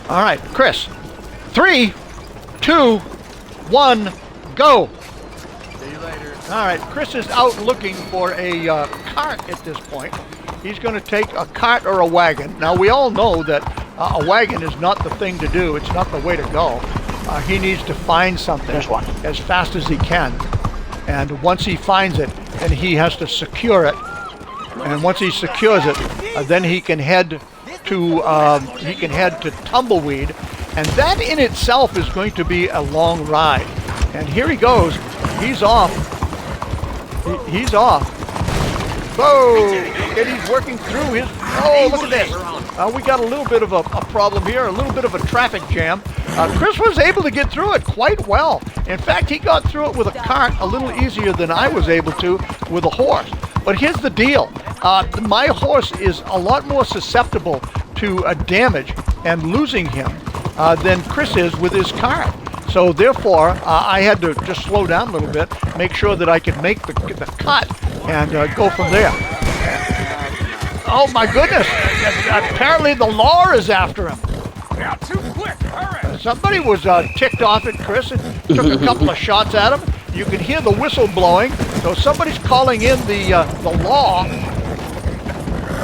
All right, Chris. 3, 2, 1, go. See you later. All right, Chris is out looking for a cart at this point. He's going to take a cart or a wagon. Now, we all know that a wagon is not the thing to do. It's not the way to go. He needs to find something as fast as he can. And once he finds it, then he has to secure it. And once he secures it, then he can head to Tumbleweed. And that in itself is going to be a long ride. And here he goes. He's off. He's off. Whoa! And he's working through his... Oh, look at this. We got a little bit of a problem here, a little bit of a traffic jam. Chris was able to get through it quite well. In fact, he got through it with a cart a little easier than I was able to with a horse. But here's the deal. My horse is a lot more susceptible to damage and losing him than Chris is with his cart. So therefore, I had to just slow down a little bit, make sure that I could make the cut and go from there. Oh my goodness! Apparently the law is after him. Now, too quick, hurry! Somebody was ticked off at Chris and took a couple of shots at him. You can hear the whistle blowing, so somebody's calling in the law.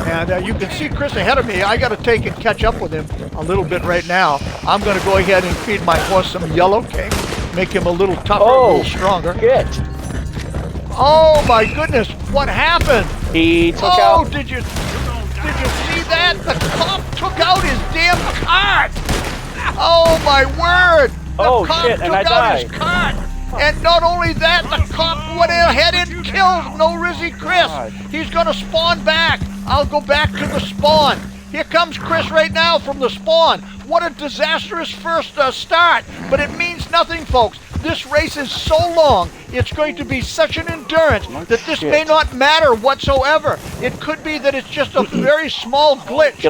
And you can see Chris ahead of me. I got to take and catch up with him a little bit right now. I'm going to go ahead and feed my horse some Yellow Cake, make him a little tougher, a little stronger. Shit. Oh my goodness, what happened? He took out... Oh, did you see that? The cop took out his damn cart! Oh my word! The cop shit, and I took out died. his cart! And not only that, the cop went ahead and killed No Rizzy Chris. He's gonna spawn back. I'll go back to the spawn. Here comes Chris right now from the spawn. What a disastrous first start, but it means nothing, folks. This race is so long, it's going to be such an endurance that this may not matter whatsoever. It could be that it's just a very small glitch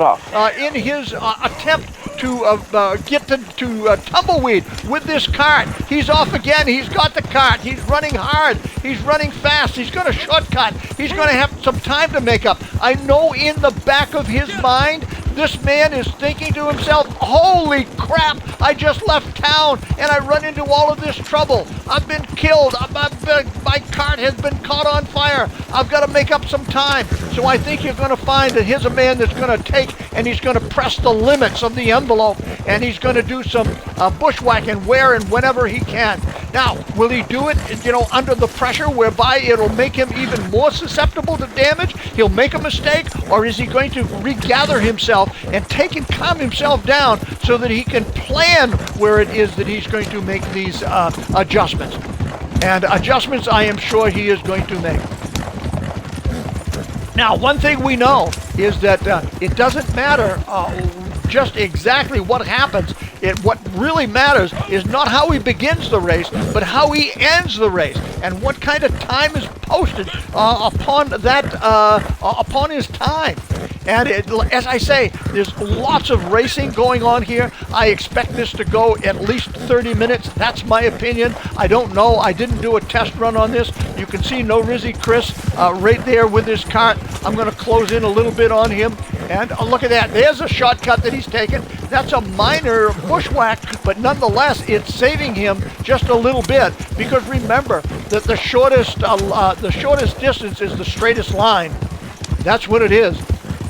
in his attempt to get to Tumbleweed with this cart. He's off again. He's got the cart. He's running hard. He's running fast. He's going to shortcut. He's going to have some time to make up. I know in the back of his mind, this man is thinking to himself, holy crap, I just left town and I run into all of this trouble. I've been killed. My cart has been caught on fire. I've got to make up some time. So I think you're going to find that here's a man that's going to take and he's going to press the limits of the envelope and he's going to do some bushwhacking where and whenever he can. Now, will he do it, under the pressure whereby it'll make him even more susceptible to damage? He'll make a mistake, or is he going to regather himself and take and calm himself down so that he can plan where it is that he's going to make these adjustments? And adjustments I am sure he is going to make. Now, one thing we know is that it doesn't matter just exactly what happens. What really matters is not how he begins the race, but how he ends the race, and what kind of time is posted upon his time. And as I say, there's lots of racing going on here. I expect this to go at least 30 minutes. That's my opinion. I don't know. I didn't do a test run on this. You can see No Rizzy Chris right there with his cart. I'm going to close in a little bit on him. And look at that. There's a shortcut that he's taken. That's a minor bushwhack, but nonetheless, it's saving him just a little bit. Because remember that the shortest distance is the straightest line. That's what it is.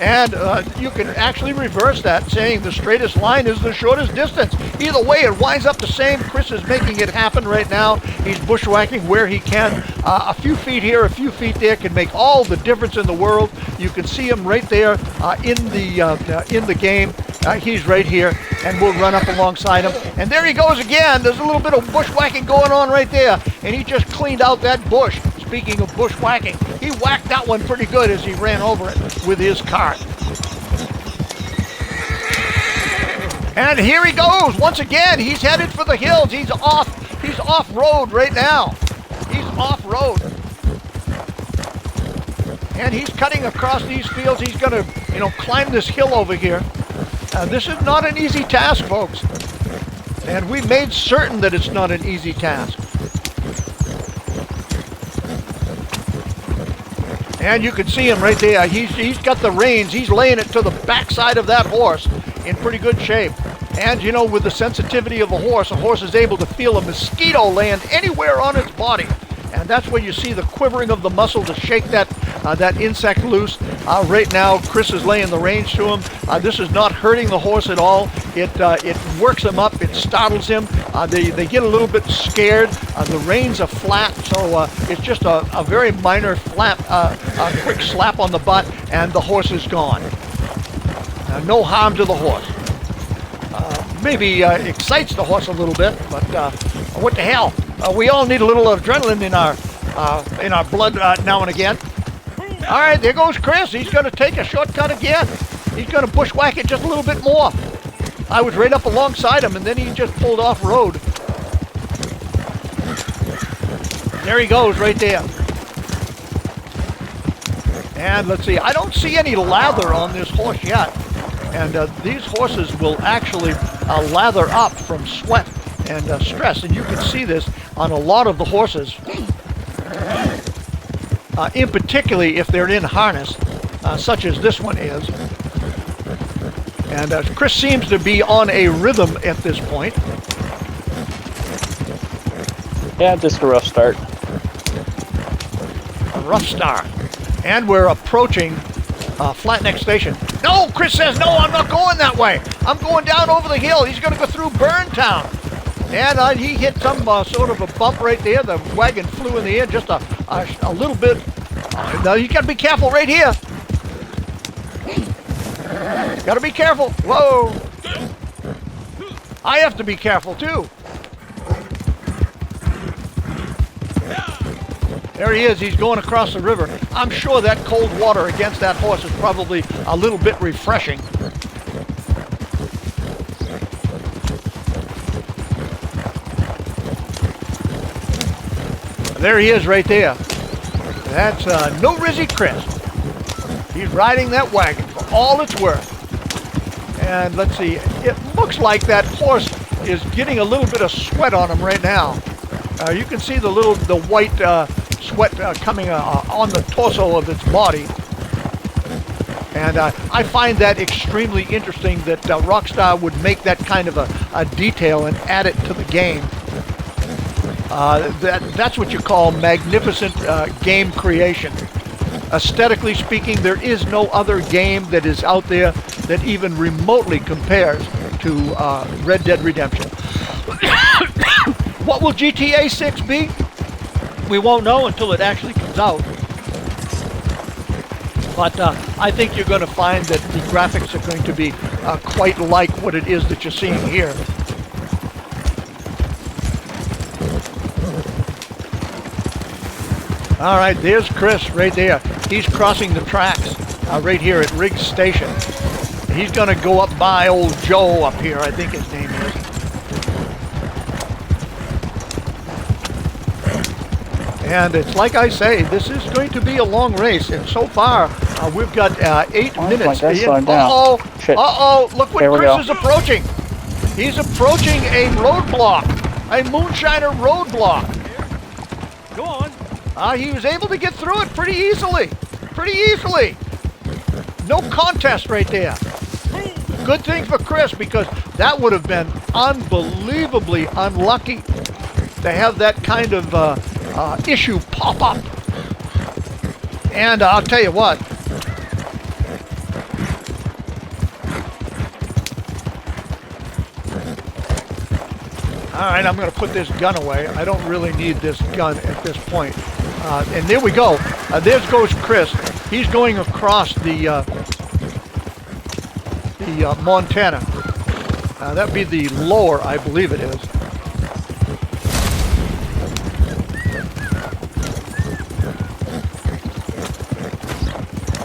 And you can actually reverse that, saying the straightest line is the shortest distance. Either way, it winds up the same. Chris is making it happen right now. He's bushwhacking where he can. A few feet here, a few feet there can make all the difference in the world. You can see him right there in the game. He's right here, and we'll run up alongside him. And there he goes again. There's a little bit of bushwhacking going on right there, and he just cleaned out that bush. Speaking of bushwhacking, he whacked that one pretty good as he ran over it with his cart. And here he goes once again. He's headed for the hills. He's off-road right now. He's off-road. And he's cutting across these fields. He's going to, climb this hill over here. This is not an easy task, folks. And we made certain that it's not an easy task. And you can see him right there. He's got the reins. He's laying it to the backside of that horse. in pretty good shape. And, you know, with the sensitivity of a horse is able to feel a mosquito land anywhere on its body. And that's where you see the quivering of the muscle to shake that insect loose. Right now, Chris is laying the reins to him. This is not hurting the horse at all. It works him up. It startles him. They get a little bit scared. The reins are flat, so it's just a very minor a quick slap on the butt, and the horse is gone. No harm to the horse. Maybe excites the horse a little bit, but what the hell? We all need a little adrenaline in our blood now and again. All right, there goes Chris. He's going to take a shortcut again. He's going to bushwhack it just a little bit more. I was right up alongside him, and then he just pulled off road. There he goes, right there. And let's see, I don't see any lather on this horse yet. And these horses will actually lather up from sweat and stress. And you can see this on a lot of the horses, in particularly if they're in harness, such as this one is. And Chris seems to be on a rhythm at this point. Yeah, just a rough start. A rough start. And we're approaching Flat Neck Station. No, Chris says, no, I'm not going that way. I'm going down over the hill. He's going to go through Burntown. And he hit some sort of a bump right there. The wagon flew in the air just a little bit. Now you got to be careful right here. Got to be careful. Whoa. I have to be careful too. There he is. He's going across the river. I'm sure that cold water against that horse is probably a little bit refreshing. There he is right there. That's no Rizzy Chris. He's riding that wagon for all it's worth. And let's see, it looks like that horse is getting a little bit of sweat on him right now. You can see the white sweat coming on the torso of its body. And I find that extremely interesting that Rockstar would make that kind of a detail and add it to the game. That's what you call magnificent game creation. Aesthetically speaking, there is no other game that is out there that even remotely compares to Red Dead Redemption. What will GTA 6 be? We won't know until it actually comes out. But I think you're going to find that the graphics are going to be quite like what it is that you're seeing here. All right, there's Chris right there. He's crossing the tracks right here at Riggs Station. He's going to go up by old Joe up here, I think his name is. And it's like I say, this is going to be a long race. And so far, we've got 8 minutes. Uh-oh, uh-oh, look what Chris is approaching. He's approaching a roadblock, a moonshiner roadblock. Go on. He was able to get through it pretty easily. No contest right there. Good thing for Chris, because that would have been unbelievably unlucky to have that kind of issue pop up. And I'll tell you what. All right, I'm going to put this gun away. I don't really need this gun at this point. And there we go. There goes Chris. He's going across the Montana. That'd be the lower, I believe it is.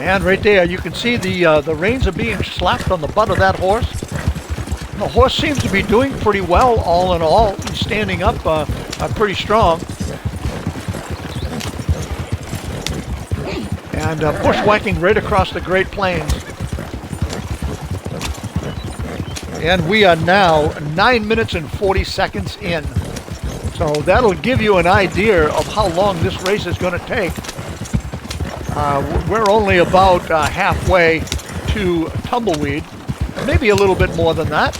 And right there, you can see the reins are being slapped on the butt of that horse. The horse seems to be doing pretty well, all in all. He's standing up pretty strong. And bushwhacking right across the Great Plains. And we are now 9 minutes and 40 seconds in. So that'll give you an idea of how long this race is going to take. We're only about halfway to Tumbleweed. maybe a little bit more than that.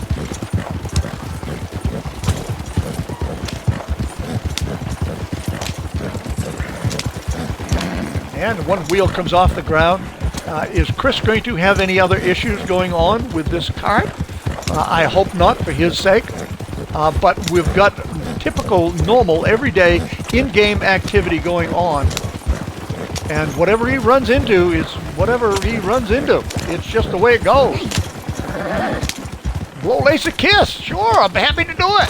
And one wheel comes off the ground. Is Chris going to have any other issues going on with this cart? I hope not, for his sake. But we've got typical, normal, everyday in-game activity going on. And whatever he runs into is whatever he runs into. It's just the way it goes. Blow Lace a kiss. Sure, I'm happy to do it.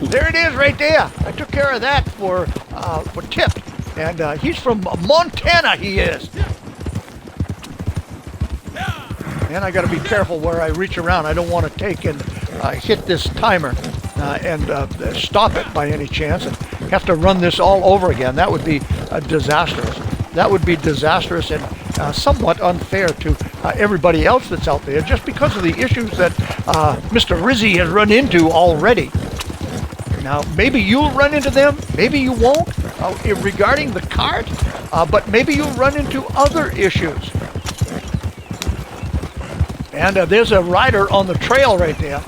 There it is right there. I took care of that for Tip. And he's from Montana, he is. And I got to be careful where I reach around. I don't want to take and hit this timer and stop it by any chance and have to run this all over again. That would be disastrous. That would be disastrous and somewhat unfair to everybody else that's out there just because of the issues that Mr. Rizzy has run into already. Now, maybe you'll run into them, maybe you won't regarding the cart, but maybe you'll run into other issues. And there's a rider on the trail right there.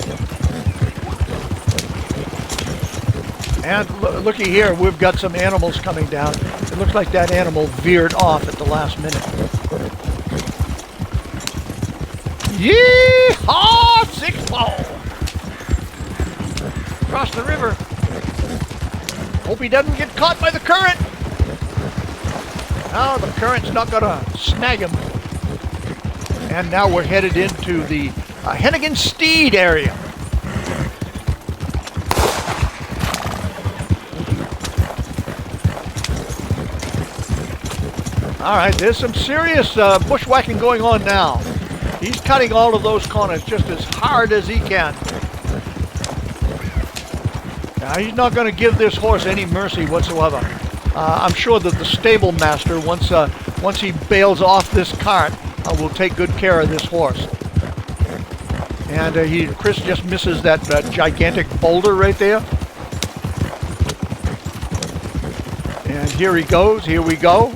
And looky here, we've got some animals coming down. It looks like that animal veered off at the last minute. Yee-haw! 6-ball! Across the river. Hope he doesn't get caught by the current. No, the current's not gonna snag him. And now we're headed into the Hennigan Steed area. All right, there's some serious bushwhacking going on now. He's cutting all of those corners just as hard as he can. Now, he's not going to give this horse any mercy whatsoever. I'm sure that the stable master, once he bails off this cart, will take good care of this horse. And Chris just misses that gigantic boulder right there. And here he goes. Here we go.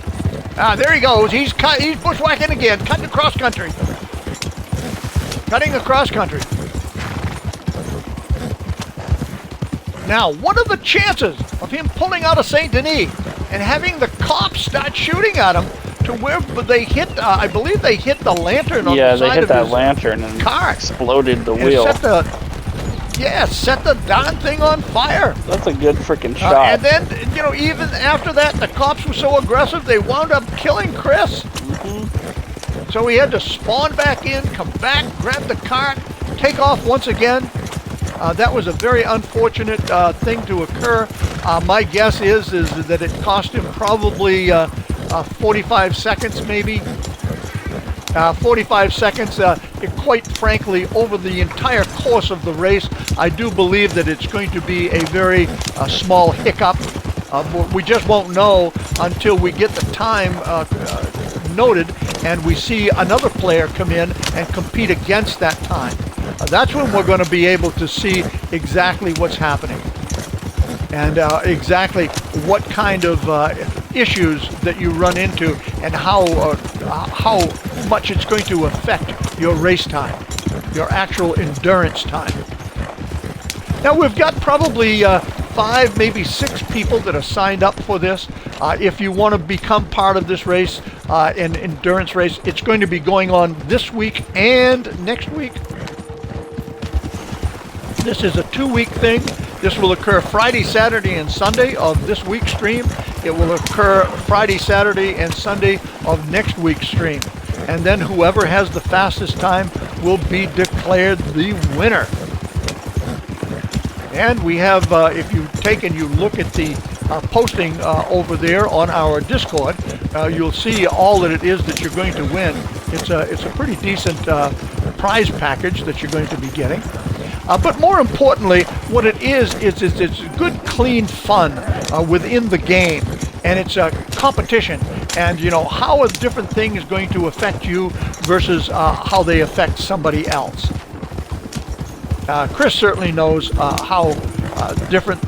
There he goes. He's bushwhacking again, cutting across country. Cutting across country. Now, what are the chances of him pulling out of St. Denis and having the cops start shooting at him to where they hit, I believe they hit the lantern on the side of his car. Yeah, they hit that lantern and exploded the wheel. Set the darn thing on fire. That's a good freaking shot. And then, even after that, the cops were so aggressive, they wound up killing Chris. Mm-hmm. So he had to spawn back in, come back, grab the cart, take off once again. That was a very unfortunate thing to occur. My guess is that it cost him probably 45 seconds, maybe. 45 seconds. Quite frankly, over the entire course of the race, I do believe that it's going to be a very small hiccup. We just won't know until we get the time noted and we see another player come in and compete against that time. That's when we're going to be able to see exactly what's happening and exactly what kind of issues that you run into and how much it's going to affect your race time, your actual endurance time. Now we've got probably 5, maybe 6 people that are signed up for this. If you want to become part of this race, an endurance race, it's going to be going on this week and next week. This is a 2-week thing. This will occur Friday, Saturday, and Sunday of this week's stream. It will occur Friday, Saturday, and Sunday of next week's stream. And then whoever has the fastest time will be declared the winner. And we have, if you take and you look at the posting over there on our Discord, you'll see all that it is that you're going to win. It's a pretty decent prize package that you're going to be getting. But more importantly, what it is it's good, clean fun within the game. And it's a competition. And, how a different thing is going to affect you versus how they affect somebody else. Chris certainly knows how different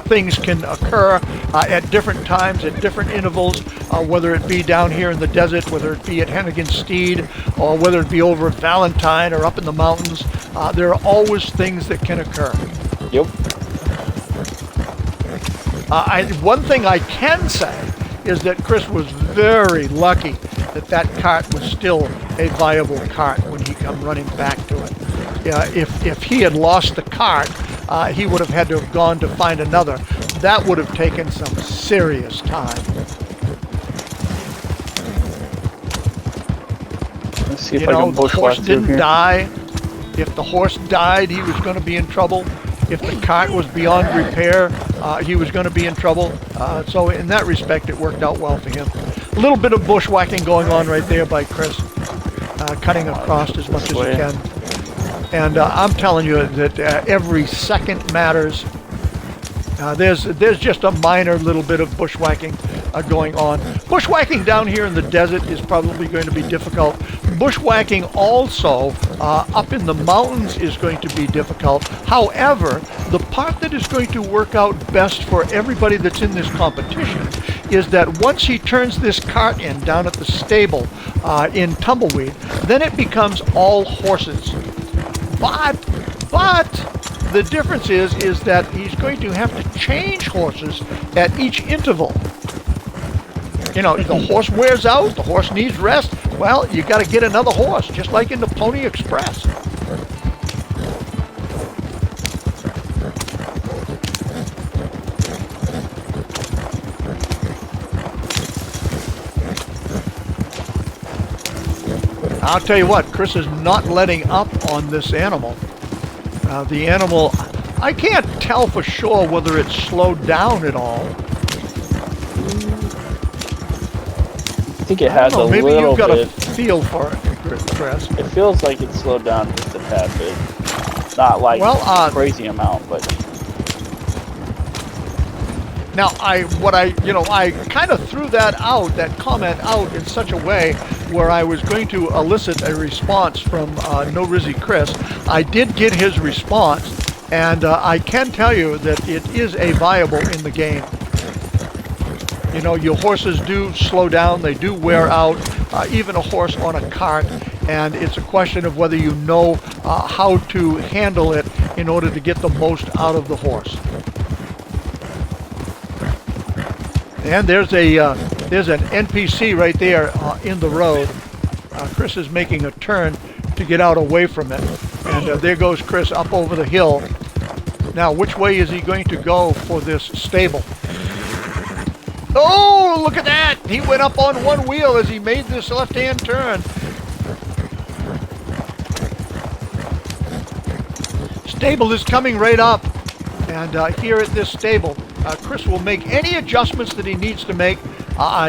things can occur at different times, at different intervals, whether it be down here in the desert, whether it be at Hennigan Steed, or whether it be over at Valentine or up in the mountains. There are always things that can occur. Yep. One thing I can say is that Chris was very lucky that that cart was still a viable cart when he come running back to it. If he had lost the cart, he would have had to have gone to find another. That would have taken some serious time. Let's see if I can bushwhack the horse didn't here. die. If the horse died, he was going to be in trouble. If the cart was beyond repair, he was going to be in trouble. So in that respect, it worked out well for him. A little bit of bushwhacking going on right there by Chris, cutting across as much as he can. And I'm telling you that every second matters. There's just a minor little bit of bushwhacking going on. Bushwhacking down here in the desert is probably going to be difficult. Bushwhacking also up in the mountains is going to be difficult. However, the part that is going to work out best for everybody that's in this competition is that once he turns this cart in down at the stable in Tumbleweed, then it becomes all horses. But the difference is that he's going to have to change horses at each interval. You know, the horse wears out, the horse needs rest. Well, you got to get another horse, just like in the Pony Express. I'll tell you what, Chris is not letting up on this animal. The animal, I can't tell for sure whether it's slowed down at all. I think it has a little bit. Maybe you've got a feel for it, Chris. It feels like it's slowed down just a tad bit. Not like a crazy amount, but... Now, I kind of threw that comment out in such a way where I was going to elicit a response from No Rizzy Chris. I did get his response, and I can tell you that it is a viable in the game. You know, your horses do slow down, they do wear out, even a horse on a cart, and it's a question of whether you know how to handle it in order to get the most out of the horse. And there's an NPC right there in the road. Chris is making a turn to get out away from it. And there goes Chris up over the hill. Now, which way is he going to go for this stable? Oh, look at that! He went up on one wheel as he made this left-hand turn. Stable is coming right up. And here at this stable, Chris will make any adjustments that he needs to make.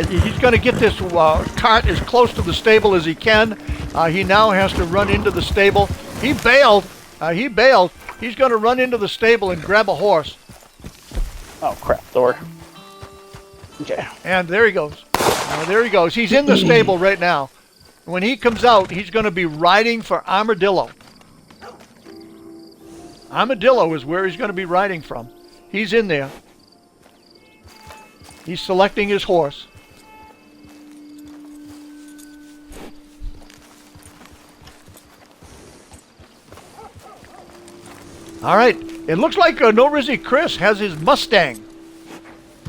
He's going to get this cart as close to the stable as he can. He now has to run into the stable. He bailed. He's going to run into the stable and grab a horse. Oh, crap, door. Okay. And there he goes. There he goes. He's in the stable right now. When he comes out, he's going to be riding for Armadillo. Armadillo is where he's going to be riding from. He's in there. He's selecting his horse. All right. It looks like No Rizzy Chris has his Mustang.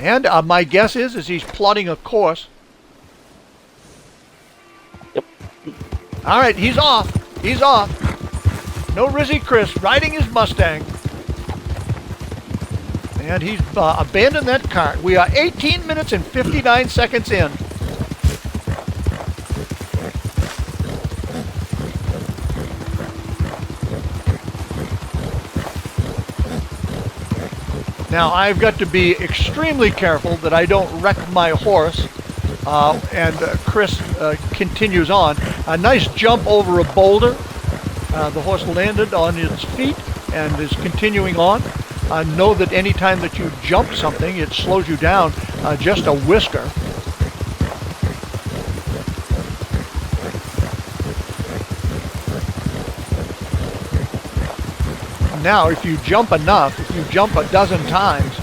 And my guess is he's plotting a course. Yep. All right. He's off. He's off. No Rizzy Chris riding his Mustang. And he's abandoned that cart. We are 18 minutes and 59 seconds in. Now, I've got to be extremely careful that I don't wreck my horse. Chris continues on. A nice jump over a boulder. The horse landed on its feet and is continuing on. Know that any time that you jump something, it slows you down just a whisker. Now, if you jump enough, if you jump a dozen times,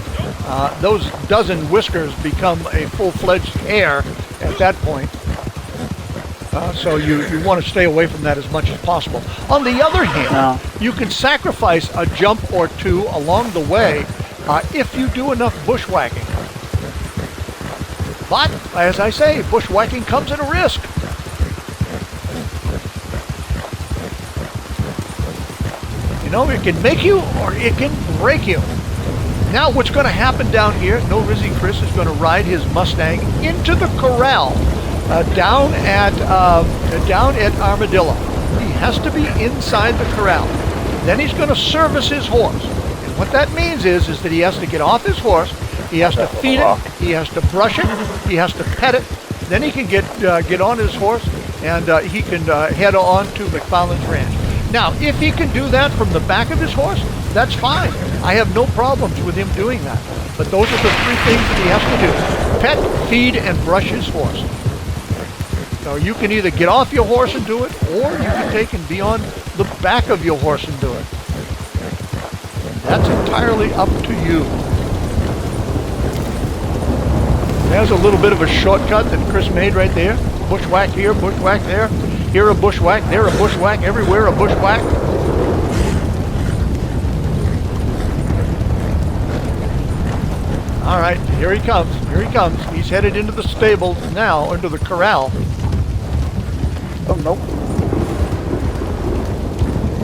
those dozen whiskers become a full-fledged hair at that point. So you want to stay away from that as much as possible. On the other hand, you can sacrifice a jump or two along the way if you do enough bushwhacking. But, as I say, bushwhacking comes at a risk. You know, it can make you or it can break you. Now what's going to happen down here, No Rizzy Chris is going to ride his Mustang into the corral down at Armadillo. He has to be inside the corral. Then he's going to service his horse. And what that means is that he has to get off his horse, he has to feed it, he has to brush it, he has to pet it. Then he can get on his horse and he can head on to McFarland's ranch. Now, if he can do that from the back of his horse, that's fine. I have no problems with him doing that. But those are the three things that he has to do. Pet, feed, and brush his horse. So you can either get off your horse and do it, or you can take and be on the back of your horse and do it. That's entirely up to you. There's a little bit of a shortcut that Chris made right there. Bushwhack here, bushwhack there. Here a bushwhack, there a bushwhack, everywhere a bushwhack. All right, here he comes, here he comes. He's headed into the stable now, into the corral. Oh, nope.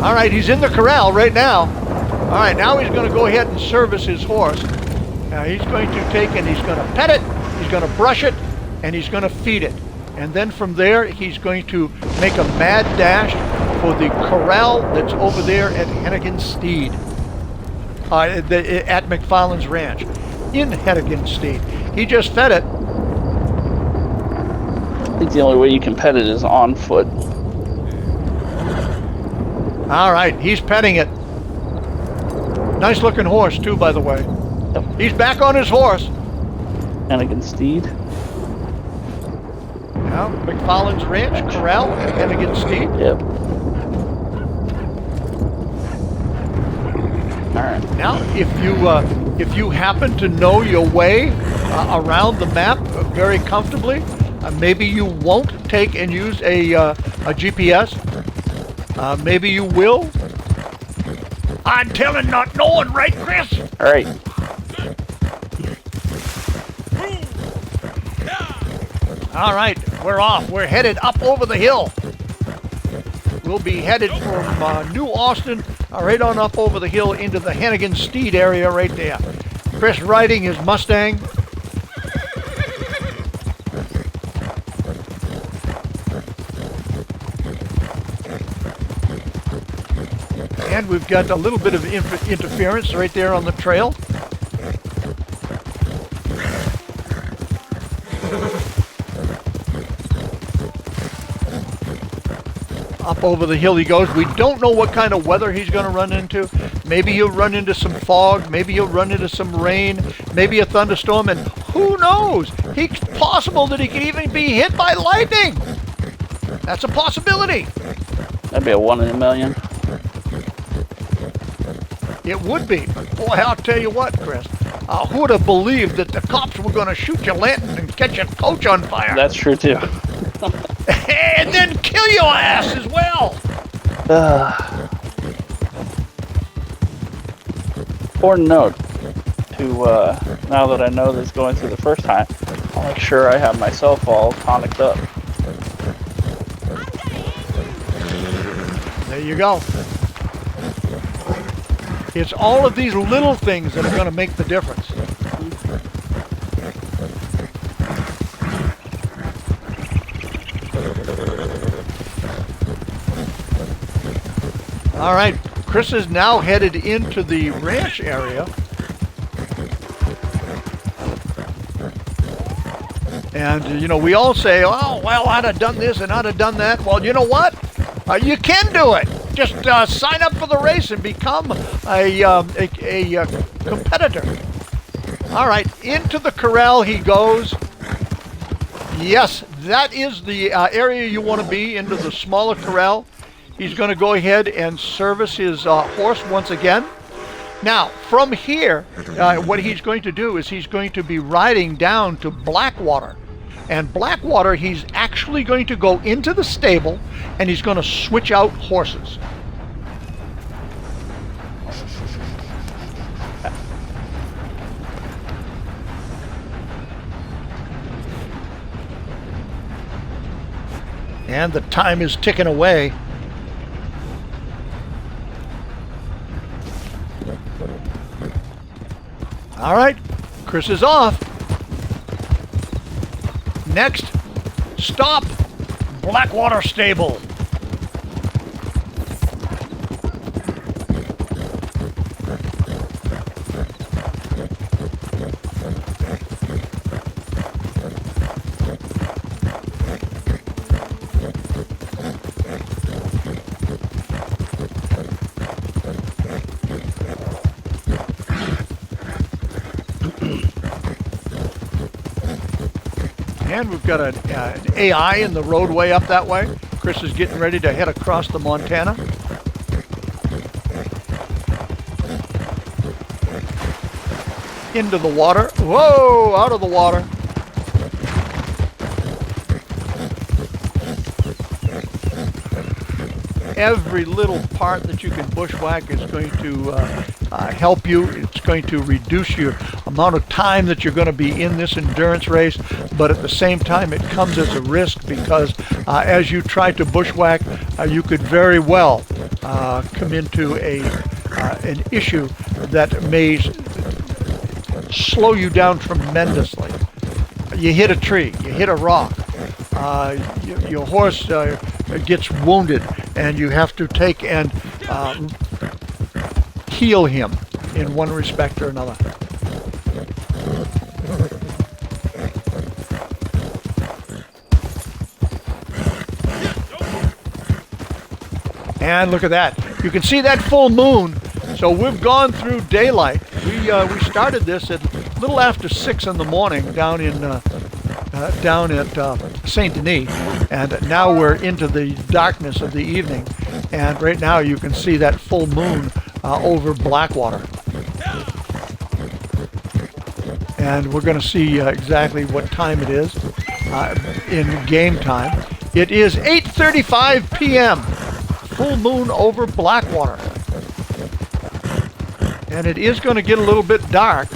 All right, he's in the corral right now. All right, now he's going to go ahead and service his horse. Now he's going to take and he's going to pet it, he's going to brush it, and he's going to feed it. And then from there, he's going to make a mad dash for the corral that's over there at Hennigan Steed, at McFarland's ranch, in Hennigan Steed. He just fed it. I think the only way you can pet it is on foot. All right, he's petting it. Nice looking horse too, by the way. Yep. He's back on his horse. Hennigan Steed. Now, McFarland's ranch, corral, and Hennigan Steed. Yep. All right. Now, if you happen to know your way around the map very comfortably, maybe you won't take and use a GPS. Maybe you will. I'm telling, not knowing, right, Chris? All right. All right, we're off. We're headed up over the hill. We'll be headed from New Austin right on up over the hill into the Hennigan Steed area right there. Chris riding his Mustang. And we've got a little bit of interference right there on the trail. Up over the hill he goes. We don't know what kind of weather he's going to run into. Maybe he'll run into some fog. Maybe he'll run into some rain. Maybe a thunderstorm. And who knows? It's possible that he could even be hit by lightning. That's a possibility. That'd be a 1 in a million. It would be. But boy, I'll tell you what, Chris. Who would have believed that the cops were going to shoot your lantern and catch your coach on fire? That's true, too. And then kill your ass as well. Important note to now that I know this going through the first time, I'll make sure I have myself all tonicked up. There you go. It's all of these little things that are going to make the difference. All right, Chris is now headed into the ranch area. And, you know, we all say, oh, well, I'd have done this and I'd have done that. Well, you know what? You can do it. Just sign up for the race and become a competitor. All right, into the corral he goes. Yes, that is the area you want to be, into the smaller corral. He's going to go ahead and service his horse once again. Now, from here, what he's going to do is he's going to be riding down to Blackwater. And Blackwater, he's actually going to go into the stable and he's going to switch out horses. And the time is ticking away. All right, Chris is off. Next stop, Blackwater Stable. And we've got an AI in the roadway up that way. Chris is getting ready to head across the Montana. Into the water. Whoa, out of the water. Every little part that you can bushwhack is going to help you. It's going to reduce your amount of time that you're going to be in this endurance race, but at the same time it comes as a risk because as you try to bushwhack, you could very well come into an issue that may slow you down tremendously. You hit a tree, you hit a rock, your horse gets wounded, and you have to take and heal him in one respect or another. And look at that. You can see that full moon. So we've gone through daylight. We started this at a little after 6 in the morning down at Saint Denis, and now we're into the darkness of the evening. And right now you can see that full moon over Blackwater. And we're going to see exactly what time it is in game time. It is 8:35 p.m. Full moon over Blackwater. And it is going to get a little bit dark.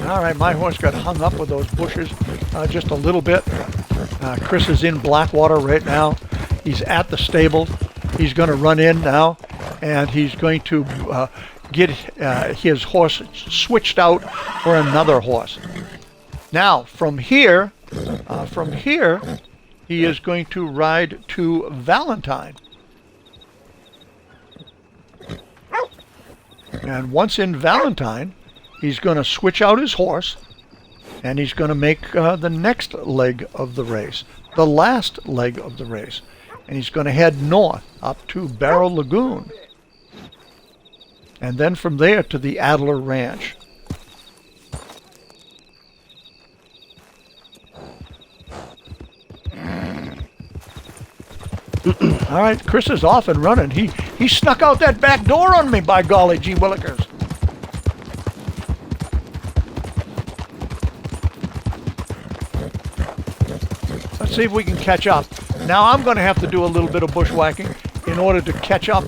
All right, my horse got hung up with those bushes just a little bit. Chris is in Blackwater right now. He's at the stable. He's going to run in now, and he's going to get his horse switched out for another horse. Now, from here, he is going to ride to Valentine. And once in Valentine, he's going to switch out his horse, and he's going to make the next leg of the race, the last leg of the race. And he's going to head north up to Barrow Lagoon. And then from there to the Adler Ranch. All right, Chris is off and running. He snuck out that back door on me, by golly gee willikers. Let's see if we can catch up. Now I'm going to have to do a little bit of bushwhacking in order to catch up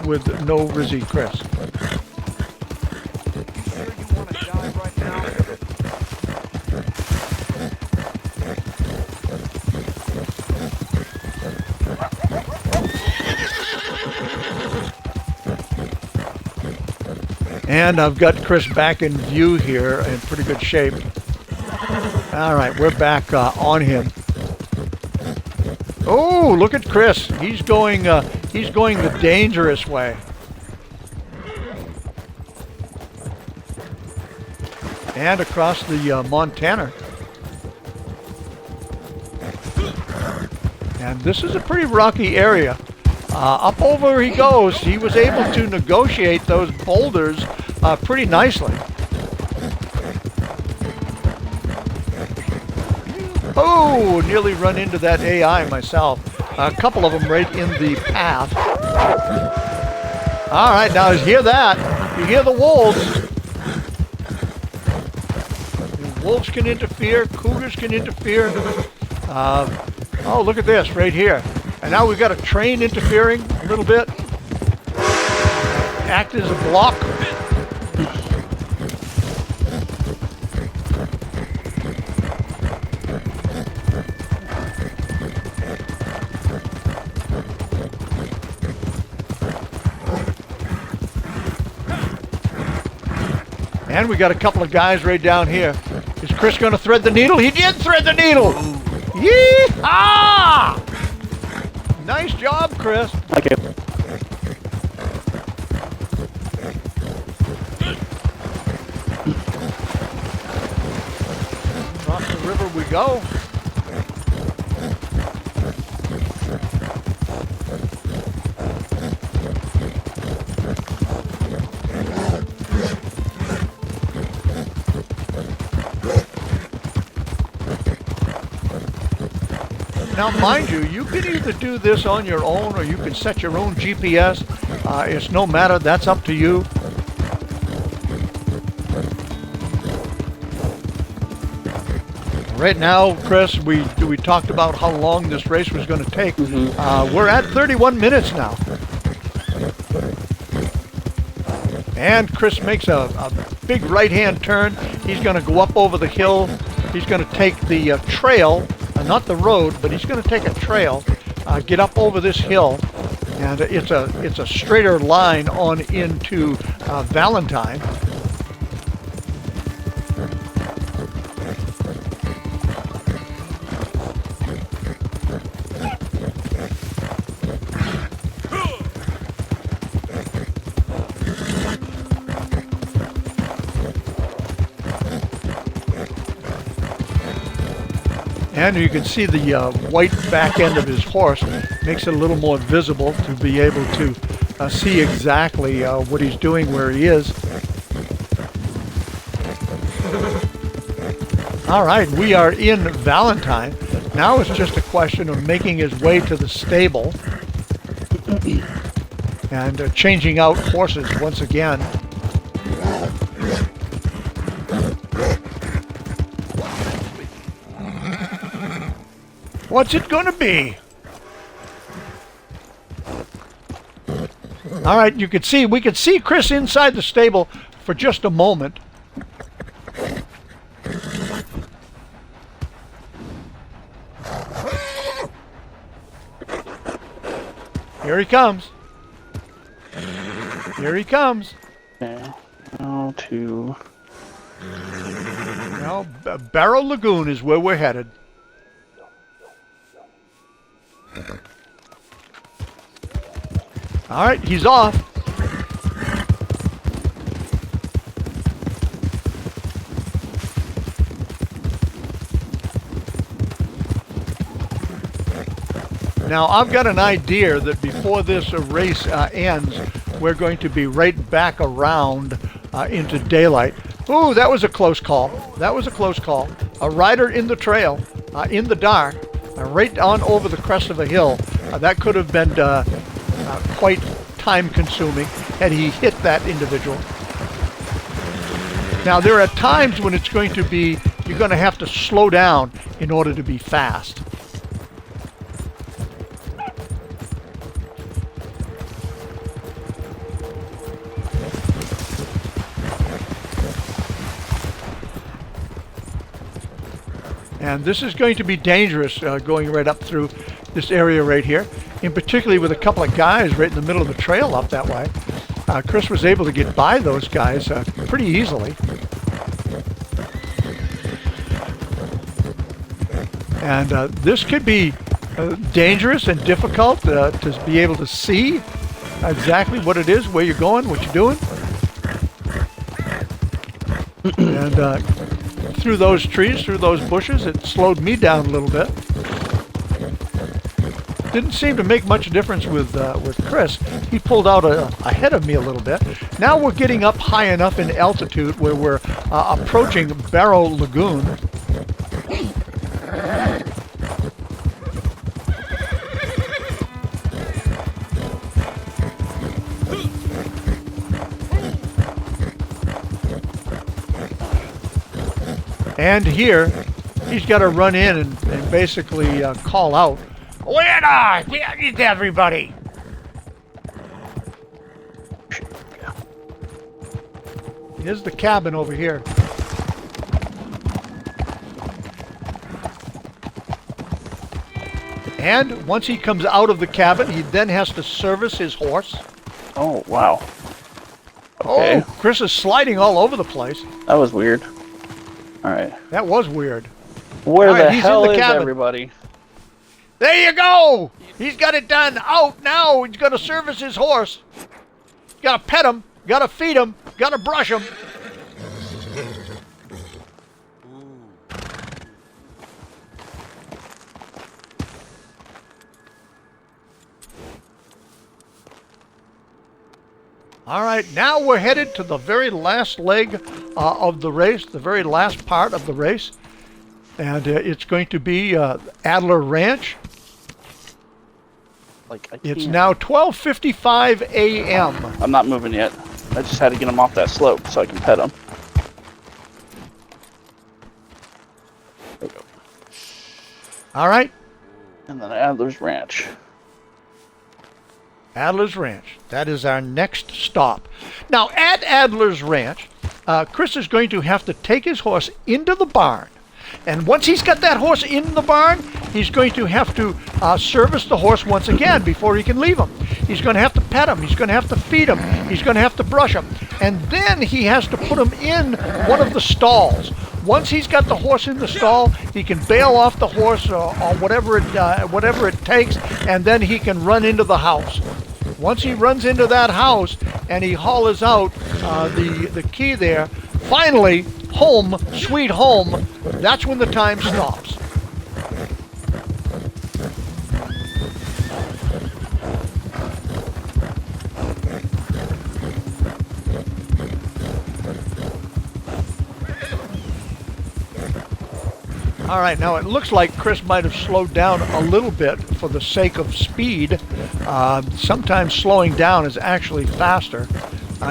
with No Rizzy Chris. And I've got Chris back in view here in pretty good shape. All right, we're back on him. Oh, look at Chris. He's going the dangerous way. And across the Montana. And this is a pretty rocky area. Up over he goes. He was able to negotiate those boulders pretty nicely. Oh, nearly run into that AI myself. A couple of them right in the path. All right, now you hear that. You hear the wolves. The wolves can interfere. Cougars can interfere. Oh, look at this right here. And now we've got a train interfering a little bit. Act as a block. And we got a couple of guys right down here. Is Chris going to thread the needle? He did thread the needle! Yee-haw! Nice job, Chris. Okay. Across the river we go. Now, mind you, you can either do this on your own or you can set your own GPS. It's no matter. That's up to you. Right now, Chris, we talked about how long this race was going to take. We're at 31 minutes now. And Chris makes a big right-hand turn. He's going to go up over the hill. He's going to take the trail. Not the road, but he's going to take a trail, get up over this hill, and it's a straighter line on into Valentine. And you can see the white back end of his horse. Makes it a little more visible to be able to see exactly what he's doing where he is. All right, we are in Valentine. Now it's just a question of making his way to the stable and changing out horses once again. What's it gonna be? All right, we could see Chris inside the stable for just a moment. Here he comes. Here he comes. Okay. Now to... Now, Barrow Lagoon is where we're headed. All right, he's off. Now, I've got an idea that before this race ends, we're going to be right back around into daylight. Ooh, that was a close call. That was a close call. A rider in the trail, in the dark, right on over the crest of a hill. That could have been quite time-consuming had he hit that individual. Now, there are times when it's going to be, you're going to have to slow down in order to be fast. And this is going to be dangerous going right up through this area right here, in particularly with a couple of guys right in the middle of the trail up that way. Chris was able to get by those guys pretty easily. And this could be dangerous and difficult to be able to see exactly what it is, where you're going, what you're doing. And through those trees, through those bushes, it slowed me down a little bit. Didn't seem to make much difference with Chris. He pulled out ahead of me a little bit. Now we're getting up high enough in altitude where we're approaching Barrow Lagoon. And here, he's got to run in and basically call out, "Where is everybody?" Here's the cabin over here. And once he comes out of the cabin, he then has to service his horse. Oh, wow. Okay. Oh, Chris is sliding all over the place. That was weird. Alright. That was weird. Where All right, the he's hell in the is cabin. everybody? There you go! He's got it done. Out now. He's going to service his horse. Got to pet him. Got to feed him. Got to brush him. All right, now we're headed to the very last leg of the race, the very last part of the race. And it's going to be Adler Ranch. Like, It's now 12:55 a.m. I'm not moving yet. I just had to get him off that slope so I can pet him. There we go. All right, And then Adler's Ranch. Adler's Ranch. That is our next stop. Now, at Adler's Ranch, Chris is going to have to take his horse into the barn. And once he's got that horse in the barn, he's going to have to service the horse once again before he can leave him. He's going to have to pet him. He's going to have to feed him. He's going to have to brush him. And then he has to put him in one of the stalls. Once he's got the horse in the stall, he can bail off the horse or whatever it takes, and then he can run into the house. Once he runs into that house and he hollers out the key there, finally, home, sweet home, that's when the time stops. All right, now it looks like Chris might have slowed down a little bit for the sake of speed. Sometimes slowing down is actually faster,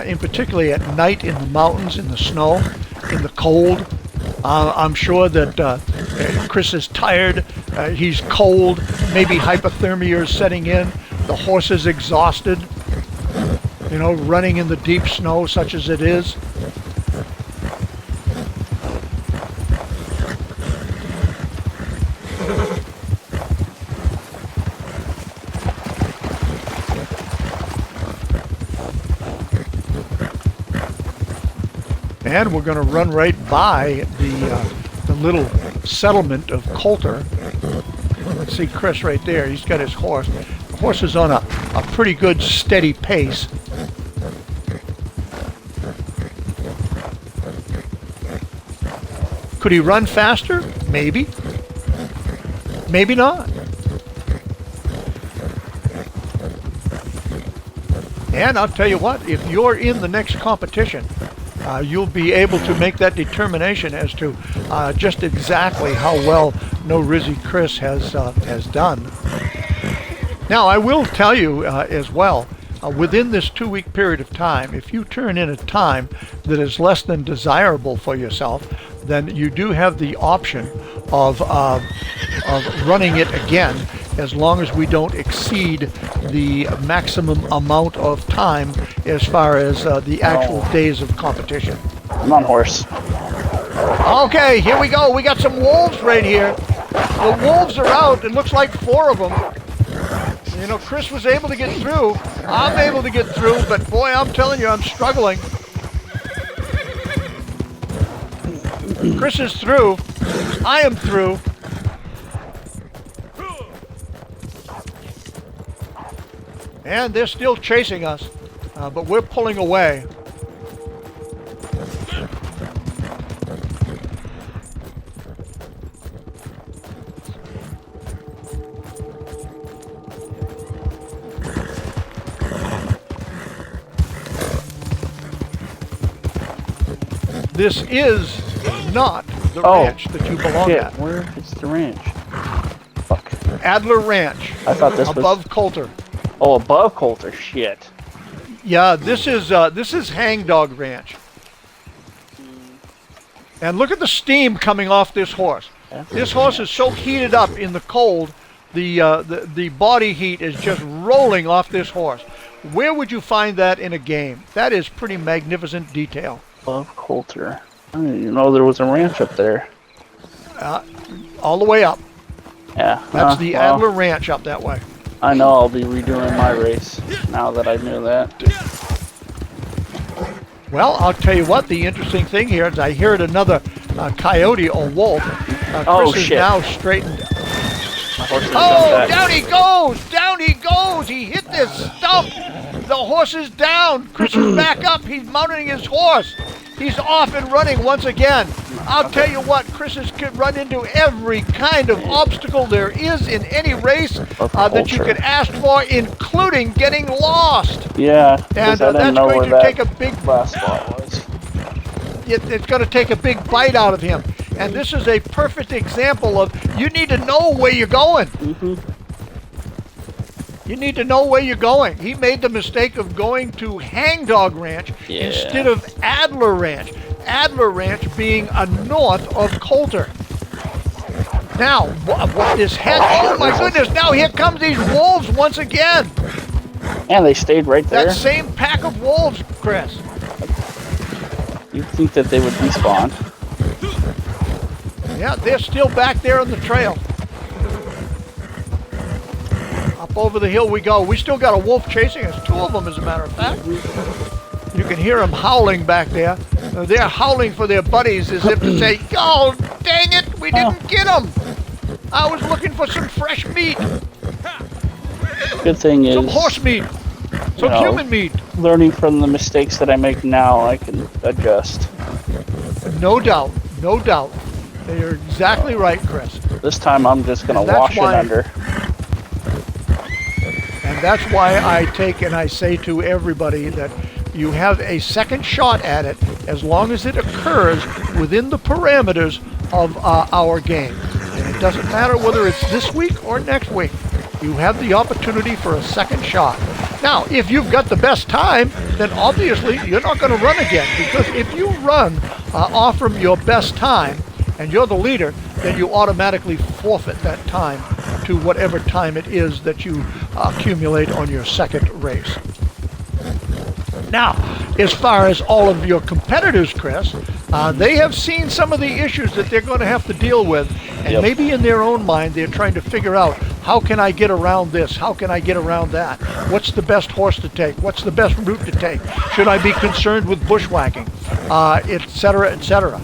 in particularly at night in the mountains, in the snow, in the cold. I'm sure that Chris is tired, he's cold, maybe hypothermia is setting in, the horse is exhausted, you know, running in the deep snow such as it is. And we're going to run right by the little settlement of Coulter. Let's see Chris right there. He's got his horse. The horse is on a pretty good steady pace. Could he run faster? Maybe. Maybe not. And I'll tell you what, if you're in the next competition, you'll be able to make that determination as to just exactly how well No Rizzy Chris has done. Now, I will tell you as well, within this 2-week period of time, if you turn in a time that is less than desirable for yourself, then you do have the option of running it again, as long as we don't exceed the maximum amount of time as far as the actual days of competition. I'm on horse. Okay, here we go. We got some wolves right here. The wolves are out. It looks like 4 of them. You know, Chris was able to get through. I'm able to get through, but boy, I'm telling you, I'm struggling. Chris is through. I am through. And they're still chasing us, but we're pulling away. This is not the ranch that you belong at. Where is the ranch? Fuck. Adler Ranch. I thought this was above Coulter. Oh, above Coulter. Shit. Yeah, this is Hangdog Ranch. And look at the steam coming off this horse. This horse is so heated up in the cold, the body heat is just rolling off this horse. Where would you find that in a game? That is pretty magnificent detail. Love Coulter. I didn't even know there was a ranch up there. All the way up. Yeah. That's the Adler Ranch up that way. I know I'll be redoing my race now that I knew that. Well, I'll tell you what, the interesting thing here is I heard another coyote or wolf. Chris is shit. now straightened. My horse has Oh, done that. down he goes! Down he goes! He hit this stump! The horse is down! Chris is back up! He's mounting his horse! He's off and running once again. I'll tell you what, Chris has run into every kind of obstacle there is in any race that you could ask for, including getting lost. Yeah, And I didn't that's know going where to take a big last spot was. it's going to take a big bite out of him. And this is a perfect example of you need to know where you're going. You need to know where you're going. He made the mistake of going to Hangdog Ranch instead of Adler Ranch. Adler Ranch being north of Coulter. Now, what this head? Oh my goodness! Now here comes these wolves once again. And they stayed right there. That same pack of wolves, Chris. You'd think that they would despawn. Yeah, they're still back there on the trail. Up over the hill we go. We still got a wolf chasing us. 2 of them, as a matter of fact. You can hear them howling back there. They're howling for their buddies as if to say, "Oh, dang it, we didn't get them. I was looking for some fresh meat. Good thing is, Some horse meat. Some human meat." learning from the mistakes that I make now, I can adjust. No doubt. No doubt. You're exactly right, Chris. This time I'm just going And to that's wash it why- under. And that's why I take and I say to everybody that you have a second shot at it as long as it occurs within the parameters of our game. And it doesn't matter whether it's this week or next week. You have the opportunity for a second shot. Now, if you've got the best time, then obviously you're not going to run again. Because if you run off from your best time and you're the leader, then you automatically forfeit that time to whatever time it is that you accumulate on your second race. Now, as far as all of your competitors, Chris, they have seen some of the issues that they're going to have to deal with, and maybe in their own mind they're trying to figure out, how can I get around this? How can I get around that? What's the best horse to take? What's the best route to take? Should I be concerned with bushwhacking? Etc., etc.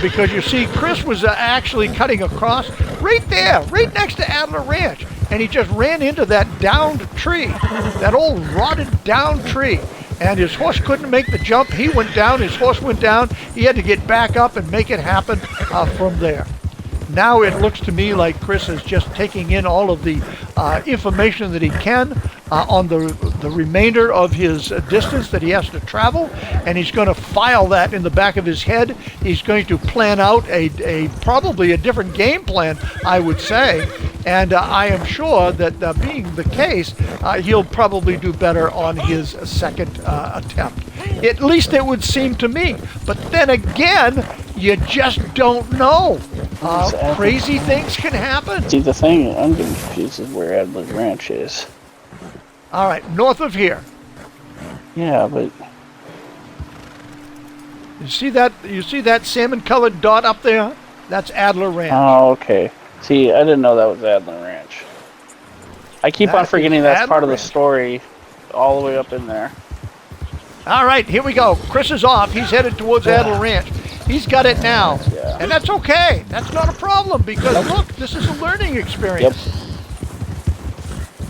Because you see, Chris was actually cutting across right there, right next to Adler Ranch, and he just ran into that downed tree, that old rotted down tree, and his horse couldn't make the jump. He went down, his horse went down, he had to get back up and make it happen from there. Now it looks to me like Chris is just taking in all of the information that he can on the remainder of his distance that he has to travel, and he's going to file that in the back of his head. He's going to plan out a probably a different game plan, I would say, and I am sure that being the case, he'll probably do better on his second attempt. At least it would seem to me. But then again, you just don't know. Crazy things can happen. See, the thing I'm getting confused is where Adler Ranch is. All right, north of here. Yeah, but You see that salmon-colored dot up there? That's Adler Ranch. oh, okay. See, I didn't know that was Adler Ranch. I keep That on forgetting is that's Adler part of the Ranch. story, all the way up in there. All right, here we go. Chris is off. He's headed towards Adler Ranch. He's got it now. Yeah. And that's okay. That's not a problem because, look, this is a learning experience. Yep.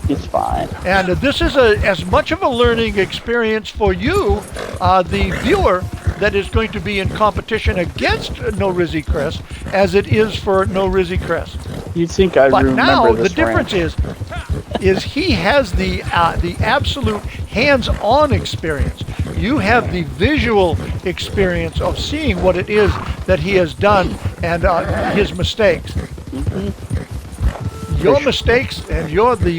It's fine. And this is as much of a learning experience for you, the viewer, that is going to be in competition against No Rizzy Chris, as it is for No Rizzy Chris. You'd think I'd But remember now the this difference ranch. is he has the absolute hands-on experience. You have the visual experience of seeing what it is that he has done and his mistakes. Your mistakes and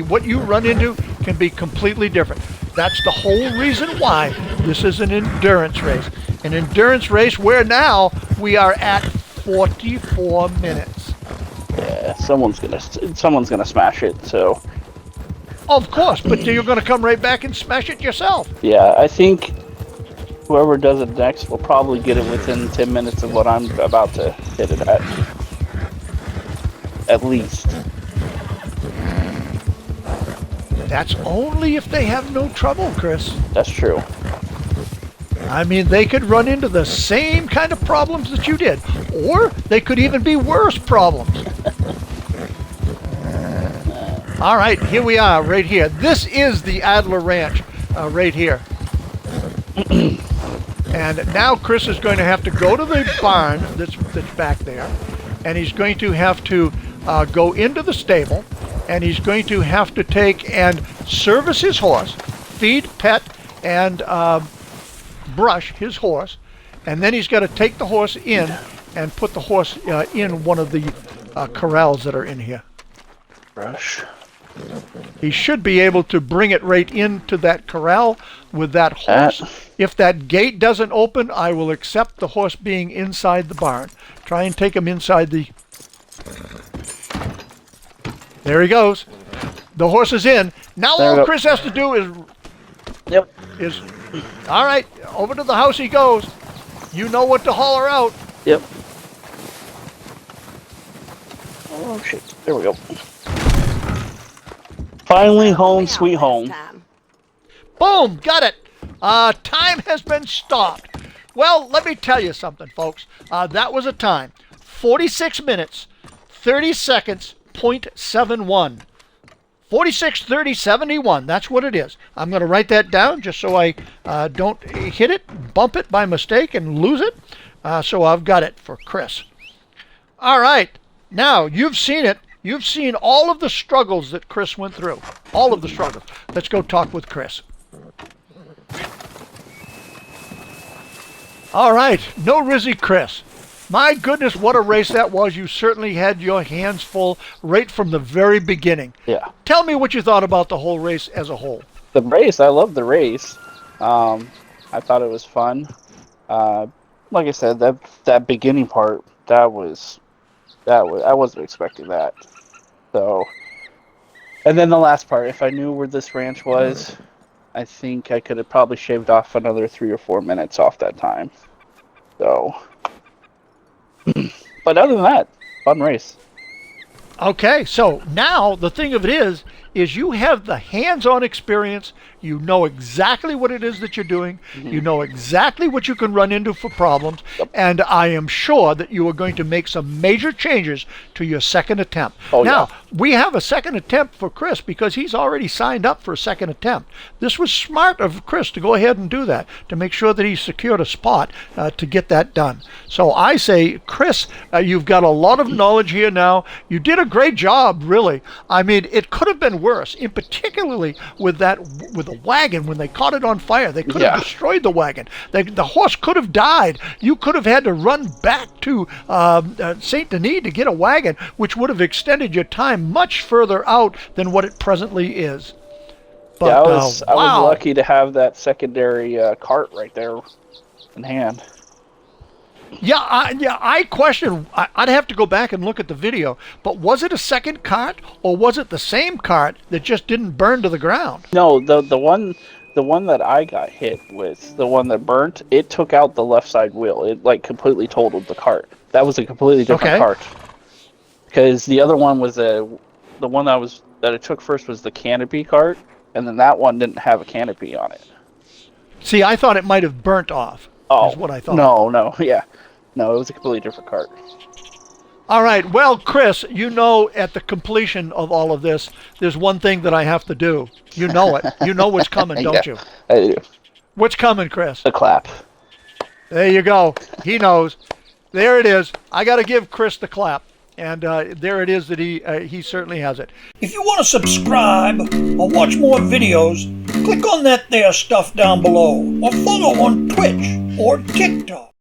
what you run into can be completely different. That's the whole reason why this is an endurance race. An endurance race where now we are at 44 minutes. Yeah, someone's gonna smash it. So. Of course, but you're going to come right back and smash it yourself. Yeah, I think whoever does it next will probably get it within 10 minutes of what I'm about to hit it at. At least. That's only if they have no trouble, Chris. That's true. I mean, they could run into the same kind of problems that you did, or they could even be worse problems. All right, here we are, right here. This is the Adler Ranch, right here. And now Chris is going to have to go to the barn that's back there, and he's going to have to go into the stable, and he's going to have to take and service his horse, feed, pet, and brush his horse, and then he's got to take the horse in and put the horse in one of the corrals that are in here. Brush. He should be able to bring it right into that corral with that horse. If that gate doesn't open, I will accept the horse being inside the barn. Try and take him inside the... There he goes. The horse is in. Now all Chris has to do is... Yep. All right, over to the house he goes. You know what to holler out. Yep. Oh, shit. There we go. Finally home, sweet home. Boom, got it. Time has been stopped. Well, let me tell you something, folks. That was a time. 46 minutes, 30 seconds, 0.71. 46, 30, 71. That's what it is. I'm going to write that down just so I don't hit it, bump it by mistake, and lose it. So I've got it for Chris. All right. Now, you've seen it. You've seen all of the struggles that Chris went through. All of the struggles. Let's go talk with Chris. All right. No Rizzy Chris. My goodness, what a race that was. You certainly had your hands full right from the very beginning. Yeah. Tell me what you thought about the whole race as a whole. The race, I loved the race. I thought it was fun. Like I said, that beginning part, I wasn't expecting that. So, and then the last part, if I knew where this ranch was, I think I could have probably shaved off another 3 or 4 minutes off that time. So, but other than that, fun race. Okay, so now the thing of it is you have the hands-on experience. You know exactly what it is that you're doing. Mm-hmm. You know exactly what you can run into for problems. Yep. And I am sure that you are going to make some major changes to your second attempt. Oh, now, we have a second attempt for Chris because he's already signed up for a second attempt. This was smart of Chris to go ahead and do that, to make sure that he secured a spot to get that done. So I say, Chris, you've got a lot of knowledge here now. You did a great job, really. I mean, it could have been worse, in particularly with the wagon. When they caught it on fire, they could have destroyed the wagon. The horse could have died. You could have had to run back to Saint Denis to get a wagon, which would have extended your time much further out than what it presently is. But, I was lucky to have that secondary cart right there in hand. I question. I'd have to go back and look at the video. But was it a second cart, or was it the same cart that just didn't burn to the ground? No, the one that I got hit with, the one that burnt, it took out the left side wheel. It like completely totaled the cart. That was a completely different cart. Because the other one was the one that it took first was the canopy cart, and then that one didn't have a canopy on it. See, I thought it might have burnt off. Oh, is what I thought. No, it was a completely different cart. All right, well, Chris, you know at the completion of all of this, there's one thing that I have to do. You know it. You know what's coming, don't you? I do. What's coming, Chris? The clap. There you go. He knows. There it is. I got to give Chris the clap. And there it is that he certainly has it. If you want to subscribe or watch more videos, click on that there stuff down below, or follow on Twitch or TikTok.